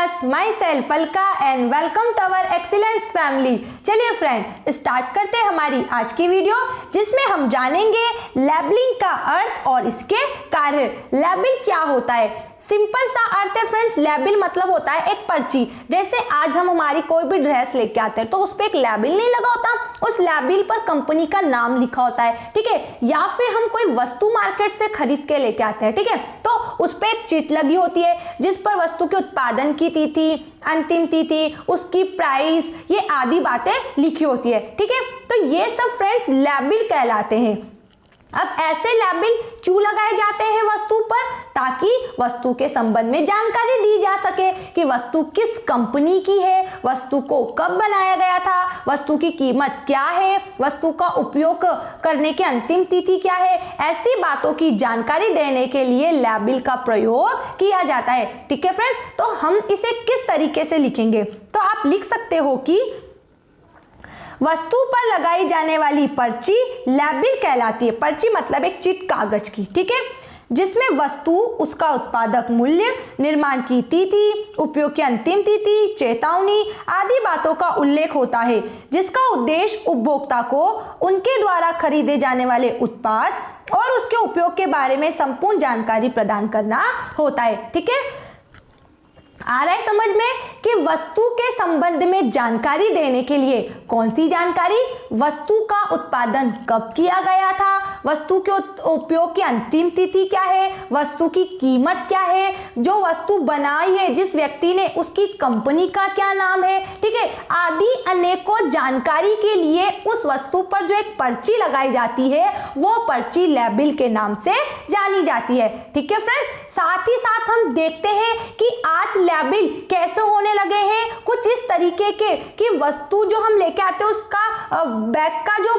Class, myself Alka and welcome to our excellence family. चलिए friend, start करते हैं हमारी आज की वीडियो, जिसमें हम जानेंगे लेबलिंग का अर्थ और इसके कार्य। लेबल क्या होता है? सिंपल सा अर्थ है फ्रेंड्स, लेबल मतलब होता है एक पर्ची। जैसे आज हम हमारी कोई भी ड्रेस लेके आते हैं तो उस पर एक लेबल नहीं लगा होता, उस लेबल पर कंपनी का नाम लिखा होता है, ठीक है। या फिर हम कोई वस्तु मार्केट से खरीद के लेके आते हैं, ठीक है, तो उस पर एक चिट लगी होती है जिस पर वस्तु के उत्पादन की तिथि, अंतिम तिथि, उसकी प्राइस, ये आदि बातें लिखी होती है, ठीक है। तो ये सब फ्रेंड्स लेबल कहलाते हैं। अब ऐसे लेबल क्यों लगाए जाते हैं वस्तु पर? ताकि वस्तु के संबंध में जानकारी दी जा सके कि वस्तु किस कंपनी की है, वस्तु को कब बनाया गया था, वस्तु की कीमत क्या है, वस्तु का उपयोग करने की अंतिम तिथि क्या है। ऐसी बातों की जानकारी देने के लिए लेबल का प्रयोग किया जाता है, ठीक है फ्रेंड। तो हम इसे किस तरीके से लिखेंगे? तो आप लिख सकते हो कि वस्तु पर लगाई जाने वाली पर्ची लेबल कहलाती है। पर्ची मतलब एक चिट कागज की, ठीक है, जिसमें वस्तु, उसका उत्पादक मूल्य, निर्माण की तिथि, उपयोग की अंतिम तिथि, चेतावनी आदि बातों का उल्लेख होता है, जिसका उद्देश्य उपभोक्ता को उनके द्वारा खरीदे जाने वाले उत्पाद और उसके उपयोग के बारे में संपूर्ण जानकारी प्रदान करना होता है, ठीक है। आ रहा है समझ में कि वस्तु के संबंध में जानकारी देने के लिए कौन सी जानकारी? वस्तु का उत्पादन कब किया गया था, वस्तु के उपयोग की अंतिम तिथि क्या है, वस्तु की कीमत क्या है, जो वस्तु बनाई है जिस व्यक्ति ने, उसकी कंपनी का क्या नाम है, ठीक है, आदि अनेकों जानकारी के लिए उस वस्तु पर जो एक पर्ची लगाई जाती है वो पर्ची लेबल के नाम से जानी जाती है, ठीक है फ्रेंड्स। साथ ही साथ हम देखते हैं कि आज लेबल कैसे होने लगे हैं, कुछ इस तरीके के कि वस्तु जो हम लेके आते हैं उसका बैक का जो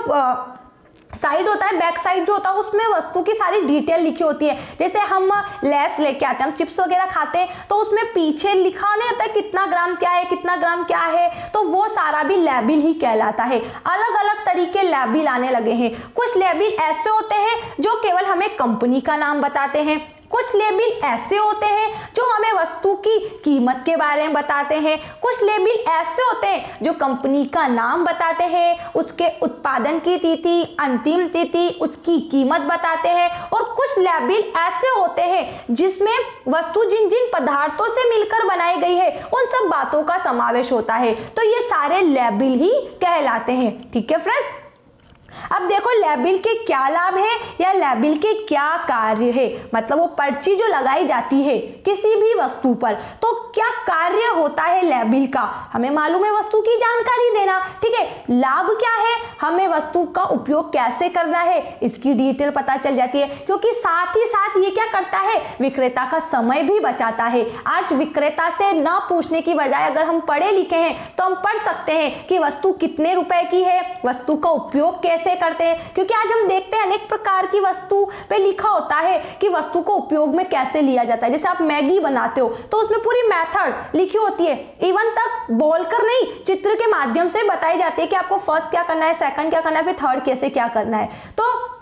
साइड होता है, बैक साइड जो होता है उसमें वस्तु की सारी डिटेल लिखी होती है। जैसे हम लेस लेके आते हैं, हम चिप्स वगैरह खाते हैं तो उसमें पीछे लिखा नहीं होता है कितना ग्राम क्या है, कितना ग्राम क्या है, तो वो सारा भी लेबल ही कहलाता है। अलग अलग तरीके लेबल आने लगे हैं। कुछ लेबल ऐसे होते हैं जो केवल हमें कंपनी का नाम बताते हैं, कुछ लेबल ऐसे होते हैं जो हमें वस्तु की कीमत के बारे में बताते हैं, कुछ लेबल ऐसे होते हैं जो कंपनी का नाम बताते हैं, उसके उत्पादन की तिथि, अंतिम तिथि, उसकी कीमत बताते हैं, और कुछ लेबल ऐसे होते हैं जिसमें वस्तु जिन जिन पदार्थों से मिलकर बनाई गई है उन सब बातों का समावेश होता है। तो ये सारे लेबल ही कहलाते हैं, ठीक है फ्रेंड्स। अब देखो लेबल के क्या लाभ है या लेबल के क्या कार्य है। मतलब वो पर्ची जो लगाई जाती है किसी भी वस्तु पर, तो क्या कार्य होता है लेबल का? हमें मालूम है वस्तु की जानकारी देना, ठीक है। लाभ क्या है? हमें वस्तु का उपयोग कैसे करना है इसकी डिटेल पता चल जाती है, क्योंकि साथ ही साथ ये क्या करता है, विक्रेता का समय भी बचाता है। आज विक्रेता से ना पूछने की बजाय अगर हम पढ़े लिखे हैं तो हम पढ़ सकते हैं कि वस्तु कितने रुपए की है, वस्तु का उपयोग कैसे करते हैं, क्योंकि आज हम देखते हैं अनेक प्रकार की वस्तु पे लिखा होता है कि वस्तु को उपयोग में कैसे लिया जाता है। जैसे आप मैगी बनाते हो तो उसमें पूरी मेथड लिखी होती है, इवन तक बोलकर नहीं, चित्र के माध्यम से बताई जाती है कि आपको फर्स्ट क्या करना है, सेकंड क्या करना है, फिर थर्ड कैसे क्या करना है। तो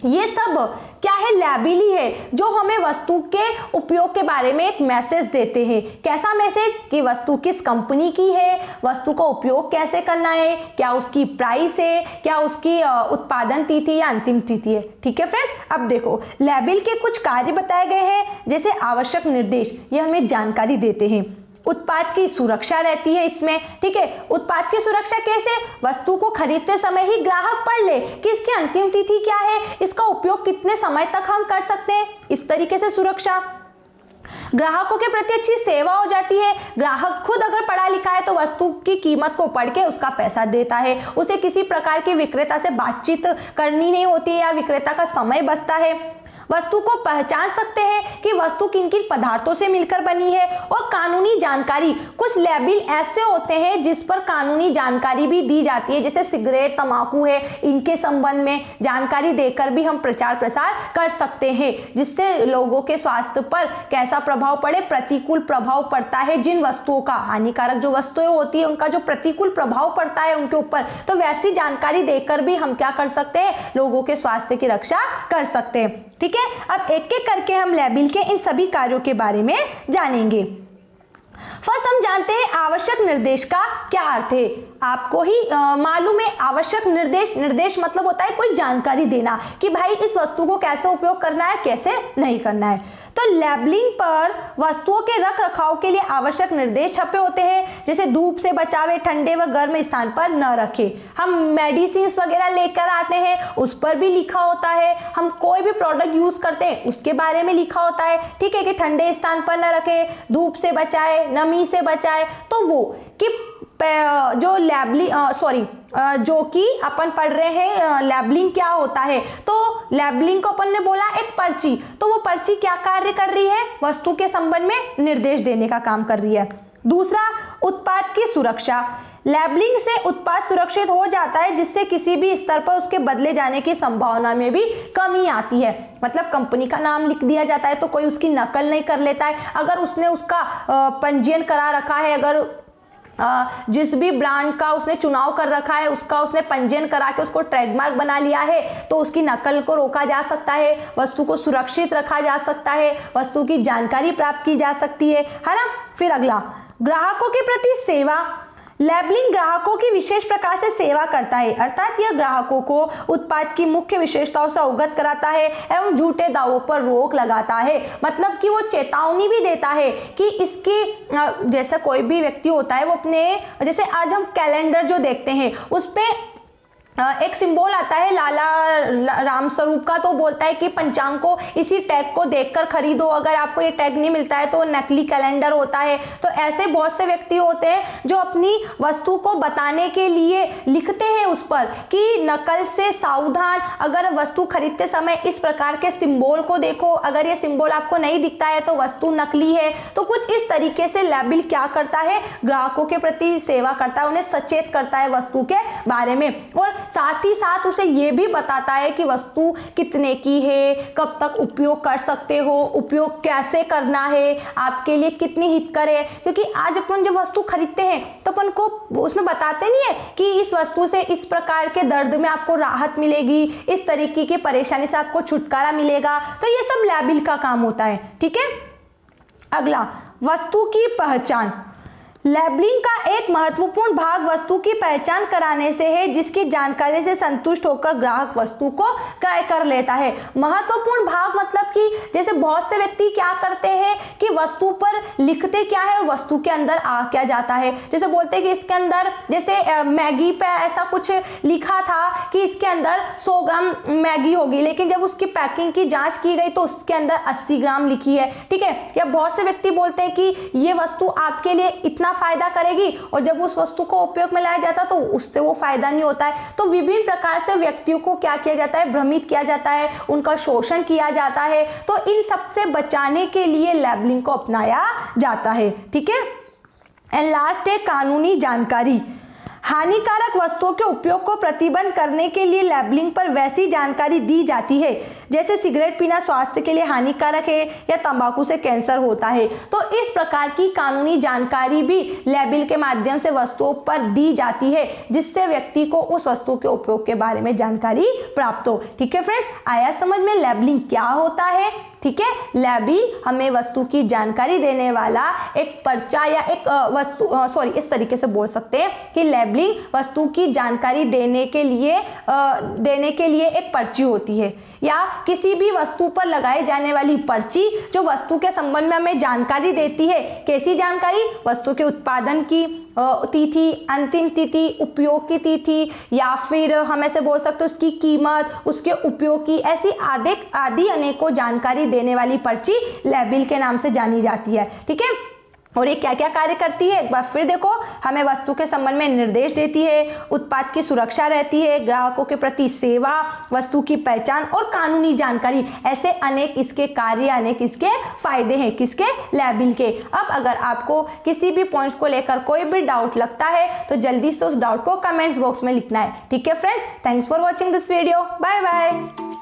ये सब क्या है, लेबल ही है जो हमें वस्तु के उपयोग के बारे में एक मैसेज देते हैं। कैसा मैसेज? कि वस्तु किस कंपनी की है, वस्तु का उपयोग कैसे करना है, क्या उसकी प्राइस है, क्या उसकी उत्पादन तिथि या अंतिम तिथि है, ठीक है फ्रेंड्स। अब देखो लेबल के कुछ कार्य बताए गए हैं, जैसे आवश्यक निर्देश, ये हमें जानकारी देते हैं। उत्पाद की सुरक्षा रहती है इसमें, ठीक है। उत्पाद की सुरक्षा कैसे? वस्तु को खरीदते समय ही ग्राहक पढ़ ले कि इसकी अंतिम तिथि क्या है, इसका उपयोग कितने समय तक हम कर सकते हैं, इस तरीके से सुरक्षा। ग्राहकों के प्रति अच्छी सेवा हो जाती है। ग्राहक खुद अगर पढ़ा लिखा है तो वस्तु की कीमत को पढ़ के उसका पैसा देता है, उसे किसी प्रकार के विक्रेता से बातचीत करनी नहीं होती है या विक्रेता का समय बचता है। वस्तु को पहचान सकते हैं कि वस्तु किन किन पदार्थों से मिलकर बनी है। और कानूनी जानकारी, कुछ लेबल ऐसे होते हैं जिस पर कानूनी जानकारी भी दी जाती है, जैसे सिगरेट, तंबाकू है, इनके संबंध में जानकारी देकर भी हम प्रचार प्रसार कर सकते हैं, जिससे लोगों के स्वास्थ्य पर कैसा प्रभाव पड़े, प्रतिकूल प्रभाव पड़ता है जिन वस्तुओं का, हानिकारक जो वस्तुएं होती है उनका जो प्रतिकूल प्रभाव पड़ता है उनके ऊपर, तो वैसी जानकारी देकर भी हम क्या कर सकते हैं, लोगों के स्वास्थ्य की रक्षा कर सकते हैं, ठीक है। अब एक एक करके हम लेबल के इन सभी कार्यों के बारे में जानेंगे। फर्स्ट हम जानते हैं आवश्यक निर्देश का क्या अर्थ है। आपको ही मालूम है आवश्यक निर्देश मतलब होता है कोई जानकारी देना कि भाई इस वस्तु को कैसे उपयोग करना है, कैसे नहीं करना है। तो लेबलिंग पर वस्तुओं के रख रखाव के लिए आवश्यक निर्देश छपे होते हैं, जैसे धूप से बचावे, ठंडे व गर्म स्थान पर न रखे। हम मेडिसिन वगैरह लेकर आते हैं उस पर भी लिखा होता है, हम कोई भी प्रोडक्ट यूज करते हैं उसके बारे में लिखा होता है, ठीक है, कि ठंडे स्थान पर न रखे, धूप से बचाए, नमी से बचाए। तो वो कि जो जो कि अपन पढ़ रहे हैं लेबलिंग क्या होता है। तो लेबलिंग को अपन ने बोला एक पर्ची, तो वो पर्ची क्या कार्य कर रही है, वस्तु के संबंध में निर्देश देने का काम कर रही है। दूसरा, उत्पाद की सुरक्षा। लेबलिंग से उत्पाद सुरक्षित हो जाता है जिससे किसी भी स्तर पर उसके बदले जाने की संभावना में भी कमी आती है। मतलब कंपनी का नाम लिख दिया जाता है तो कोई उसकी नकल नहीं कर लेता है। अगर उसने उसका पंजीयन करा रखा है, अगर जिस भी ब्रांड का उसने चुनाव कर रखा है उसका उसने पंजीयन करा के उसको ट्रेडमार्क बना लिया है, तो उसकी नकल को रोका जा सकता है, वस्तु को सुरक्षित रखा जा सकता है, वस्तु की जानकारी प्राप्त की जा सकती है ना। फिर अगला, ग्राहकों के प्रति सेवा। लेबलिंग ग्राहकों की विशेष प्रकार से सेवा करता है, अर्थात यह ग्राहकों को उत्पाद की मुख्य विशेषताओं से अवगत कराता है एवं झूठे दावों पर रोक लगाता है। मतलब कि वो चेतावनी भी देता है कि इसकी जैसा कोई भी व्यक्ति होता है वो अपने, जैसे आज हम कैलेंडर जो देखते हैं उस पे एक सिंबल आता है लाला राम स्वरूप का, तो बोलता है कि पंचांग को इसी टैग को देखकर खरीदो, अगर आपको ये टैग नहीं मिलता है तो नकली कैलेंडर होता है। तो ऐसे बहुत से व्यक्ति होते हैं जो अपनी वस्तु को बताने के लिए लिखते हैं उस पर कि नकल से सावधान, अगर वस्तु खरीदते समय इस प्रकार के सिंबल को देखो, अगर ये सिंबल आपको नहीं दिखता है तो वस्तु नकली है। तो कुछ इस तरीके से लेबल क्या करता है, ग्राहकों के प्रति सेवा करता है, उन्हें सचेत करता है वस्तु के बारे में, और साथ ही साथ उसे ये भी बताता है कि वस्तु कितने की है, कब तक उपयोग कर सकते हो, उपयोग कैसे करना है, आपके लिए कितनी हितकर है। क्योंकि आज अपन जब वस्तु खरीदते हैं तो अपन को उसमें बताते नहीं है कि इस वस्तु से इस प्रकार के दर्द में आपको राहत मिलेगी, इस तरीके की परेशानी से आपको छुटकारा मिलेगा। तो ये सब लेबल का काम होता है, ठीक है। अगला, वस्तु की पहचान। लेबलिंग का एक महत्वपूर्ण भाग वस्तु की पहचान कराने से है, जिसकी जानकारी से संतुष्ट होकर ग्राहक वस्तु को क्रय कर लेता है। महत्वपूर्ण भाग मतलब कि जैसे बहुत से व्यक्ति क्या करते हैं कि वस्तु पर लिखते क्या है और वस्तु के अंदर आ क्या जाता है। जैसे बोलते हैं कि इसके अंदर, जैसे मैगी पे ऐसा कुछ लिखा था कि इसके अंदर 100 ग्राम मैगी होगी, लेकिन जब उसकी पैकिंग की जाँच की गई तो उसके अंदर 80 ग्राम लिखी है, ठीक है। या बहुत से व्यक्ति बोलते हैं कि ये वस्तु आपके लिए इतना फायदा करेगी, और जब उस वस्तु को उपयोग में लाया जाता है तो उससे वो फायदा नहीं होता है। तो विभिन्न प्रकार से व्यक्तियों को क्या किया जाता है, भ्रमित किया जाता है, उनका शोषण किया जाता है। तो इन सब से बचाने के लिए लेबलिंग को अपनाया जाता है, ठीक है। एंड लास्ट है कानूनी जानकारी। हानिकारक वस्तुओं के उपयोग को प्रतिबंध करने के लिए लेबलिंग पर वैसी जानकारी दी जाती है जैसे सिगरेट पीना स्वास्थ्य के लिए हानिकारक है या तंबाकू से कैंसर होता है। तो इस प्रकार की कानूनी जानकारी भी लेबल के माध्यम से वस्तुओं पर दी जाती है, जिससे व्यक्ति को उस वस्तु के उपयोग के बारे में जानकारी प्राप्त हो, ठीक है फ्रेंड्स। आया समझ में लेबलिंग क्या होता है, ठीक है। लेबल हमें वस्तु की जानकारी देने वाला एक पर्चा या एक वस्तु इस तरीके से बोल सकते हैं कि लेबलिंग वस्तु की जानकारी देने के लिए एक पर्ची होती है, या किसी भी वस्तु पर लगाई जाने वाली पर्ची जो वस्तु के संबंध में हमें जानकारी देती है। कैसी जानकारी, वस्तु के उत्पादन की तिथि, अंतिम तिथि, उपयोग की तिथि, या फिर हम ऐसे बोल सकते हैं उसकी कीमत, उसके उपयोग की, ऐसी आदि अनेकों जानकारी देने वाली पर्ची लेबल के नाम से जानी जाती है, ठीक है। और ये क्या क्या कार्य करती है, एक बार फिर देखो, हमें वस्तु के संबंध में निर्देश देती है, उत्पाद की सुरक्षा रहती है, ग्राहकों के प्रति सेवा, वस्तु की पहचान और कानूनी जानकारी। ऐसे अनेक इसके कार्य, अनेक इसके फायदे हैं, किसके, लेबल के। अब अगर आपको किसी भी पॉइंट्स को लेकर कोई भी डाउट लगता है तो जल्दी से उस डाउट को कमेंट्स बॉक्स में लिखना है, ठीक है friends. Thanks for watching this video, bye bye.